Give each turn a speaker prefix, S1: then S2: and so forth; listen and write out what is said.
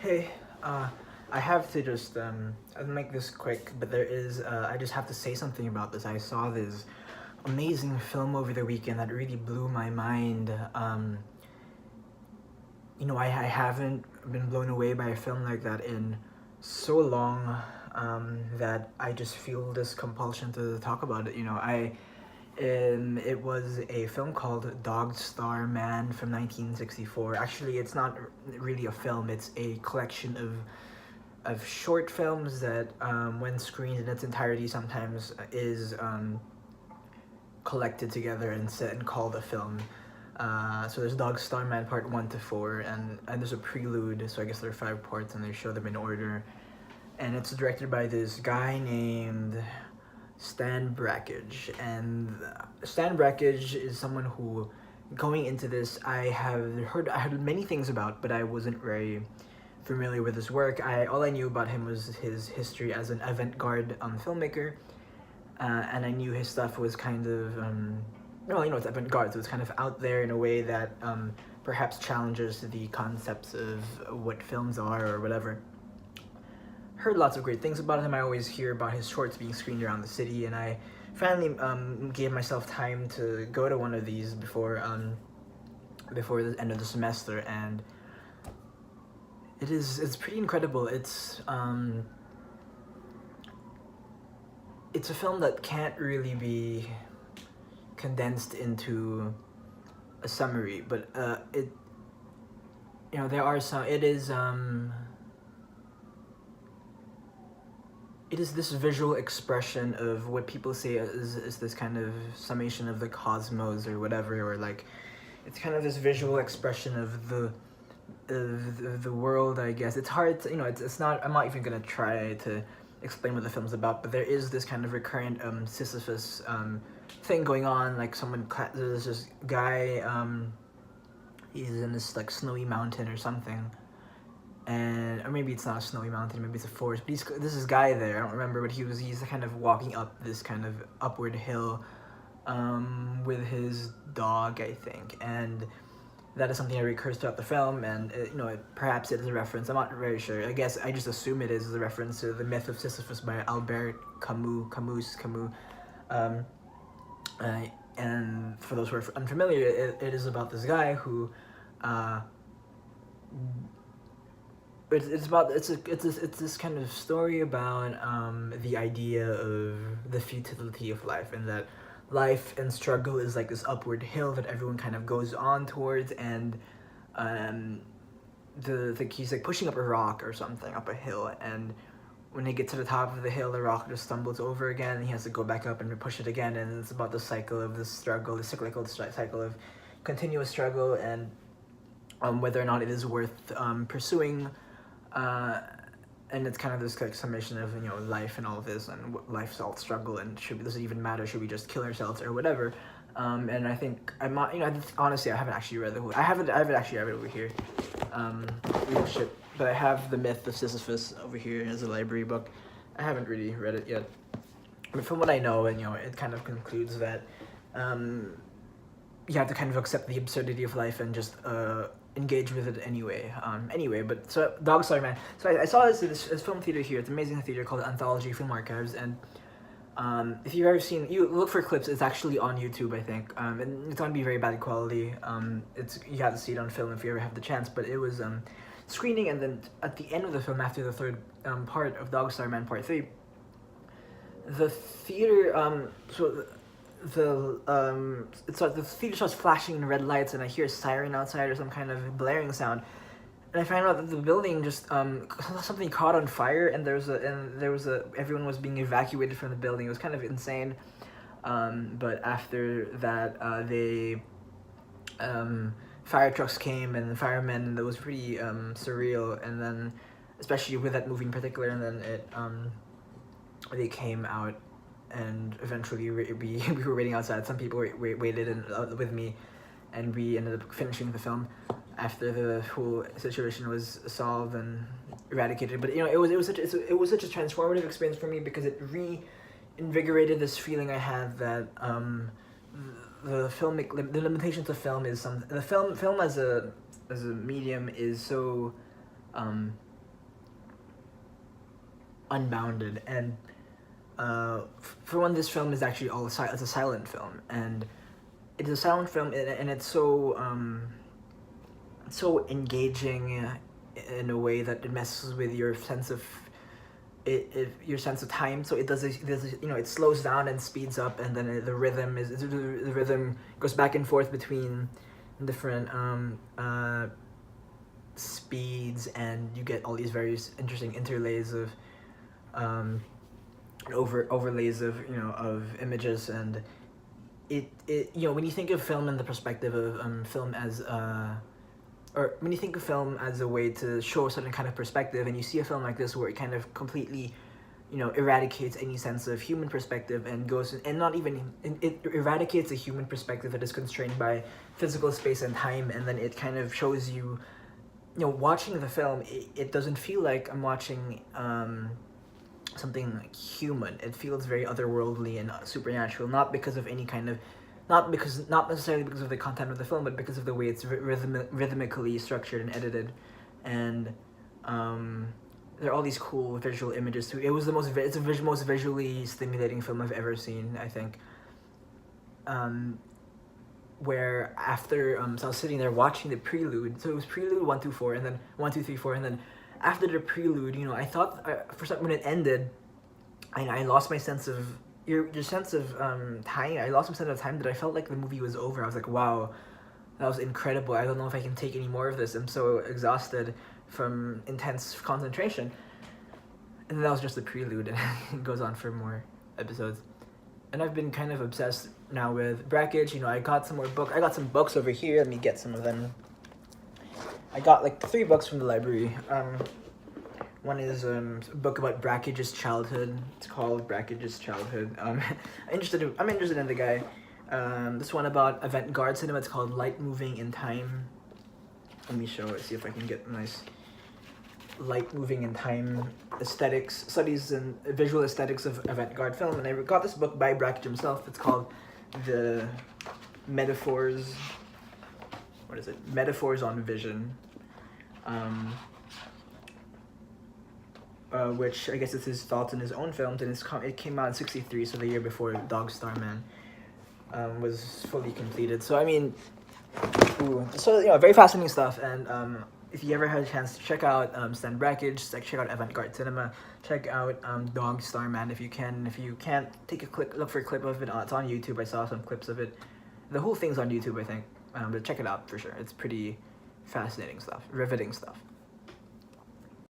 S1: Hey, I have to just I'll make this quick, but there is I just have to say something about this. I saw this amazing film over the weekend that really blew my mind. I haven't been blown away by a film like that in so long, that I just feel this compulsion to talk about it. It was a film called Dog Star Man from 1964. Actually, it's not really a film. It's a collection of short films that, when screened in its entirety, sometimes is collected together and set and called a film. So there's Dog Star Man Part 1 to 4, and there's a prelude, so I guess there are 5 parts, and they show them in order. And it's directed by this guy named Stan Brakhage. And Stan Brakhage is someone who, going into this, I heard many things about, but I wasn't very familiar with his work. All I knew about him was his history as an avant-garde filmmaker, and I knew his stuff was kind of it's avant-garde, so it's kind of out there in a way that perhaps challenges the concepts of what films are or whatever. Heard lots of great things about him. I always hear about his shorts being screened around the city, and I finally gave myself time to go to one of these before the end of the semester, and it's pretty incredible. It's a film that can't really be condensed into a summary, but there are some. It is this visual expression of what people say is this kind of summation of the cosmos or whatever, or like it's kind of this visual expression of the world, I guess. It's hard to, it's not, I'm not even gonna try to explain what the film's about, but there is this kind of recurrent Sisyphus thing going on. Like there's this guy, he's in this like snowy mountain or something, or maybe it's not a snowy mountain, maybe it's a forest, but this is guy there, I don't remember, but he's kind of walking up this kind of upward hill with his dog, I think, and that is something that recurs throughout the film, and perhaps it is a reference, I'm not very sure, I guess I just assume it is a reference to the myth of Sisyphus by Albert Camus. And for those who are unfamiliar, it is about this guy who it's this kind of story about the idea of the futility of life, and that life and struggle is like this upward hill that everyone kind of goes on towards, and he's like pushing up a rock or something up a hill, and when he gets to the top of the hill, the rock just stumbles over again, and he has to go back up and push it again, and it's about the cycle of the struggle, the cyclical cycle of continuous struggle, and whether or not it is worth pursuing. And it's kind of this like summation of life and all of this, and life's all struggle, and does it even matter? Should we just kill ourselves or whatever? And I think honestly, I haven't actually read I haven't actually read it over here. Real shit. But I have The Myth of Sisyphus over here as a library book. I haven't really read it yet, but from what I know, and it kind of concludes that you have to kind of accept the absurdity of life and just engage with it anyway. But so Dog Star Man. So I saw this film theater here. It's an amazing theater called Anthology Film Archives, and if you've ever seen, you look for clips. It's actually on YouTube, I think. And it's gonna be very bad quality. You have to see it on film if you ever have the chance. But it was screening, and then at the end of the film, after the third part of Dog Star Man Part 3, the theater the theater starts flashing red lights, and I hear a siren outside or some kind of blaring sound, and I find out that the building just something caught on fire, and everyone was being evacuated from the building. It was kind of insane, but after that, fire trucks came and the firemen, and it was pretty surreal. And then, especially with that movie in particular, and then they came out, and eventually we were waiting outside. Some people waited with me, and we ended up finishing the film after the whole situation was solved and eradicated. But it was such a transformative experience for me, because it reinvigorated this feeling I had that the limitations of film is the film as a medium is so unbounded. And for one, this film is actually it's a silent film, and it's a silent film, and it's so engaging in a way that it messes with your sense of your sense of time. So it does it slows down and speeds up, and then the rhythm goes back and forth between different speeds, and you get all these very interesting interlays of overlays of of images. And it when you think of film in the perspective of film as or when you think of film as a way to show a certain kind of perspective, and you see a film like this where it kind of completely eradicates any sense of human perspective, and goes and not even it eradicates a human perspective that is constrained by physical space and time, and then it kind of shows you watching the film, it doesn't feel like I'm watching something like human. It feels very otherworldly and supernatural, not because of any kind of not necessarily because of the content of the film, but because of the way it's rhythmically structured and edited. And there are all these cool visual images too. It's the most visually stimulating film I've ever seen, I think. Where after so I was sitting there watching the prelude. So it was prelude 1, 2, 4, and then 1, 2, 3, 4, and then after the prelude, I thought for some when it ended, I lost my sense of your sense of time. I lost my sense of time, that I felt like the movie was over. I was like, wow, that was incredible. I don't know if I can take any more of this. I'm so exhausted from intense concentration. And then that was just the prelude, and it goes on for more episodes. And I've been kind of obsessed now with Brakhage. I got some more books. I got some books over here. Let me get some of them. I got like 3 books from the library. One is a book about Brakhage's childhood. It's called Brakhage's Childhood. I'm interested in the guy. This one about avant-garde cinema. It's called Light Moving in Time. Let me show it. See if I can get nice light moving in time aesthetics, studies and visual aesthetics of avant-garde film. And I got this book by Brakhage himself. It's called The Metaphors. What is it? Metaphors on Vision. Which I guess it's his thoughts in his own films, and it came out in '63, so the year before Dog Star Man was fully completed. So I mean, very fascinating stuff. And if you ever had a chance to check out Stan Brakhage, check out avant-garde cinema, check out Dog Star Man if you can. If you can't, look for a clip of it. It's on YouTube. I saw some clips of it. The whole thing's on YouTube, I think. But check it out for sure. It's pretty fascinating stuff, riveting stuff.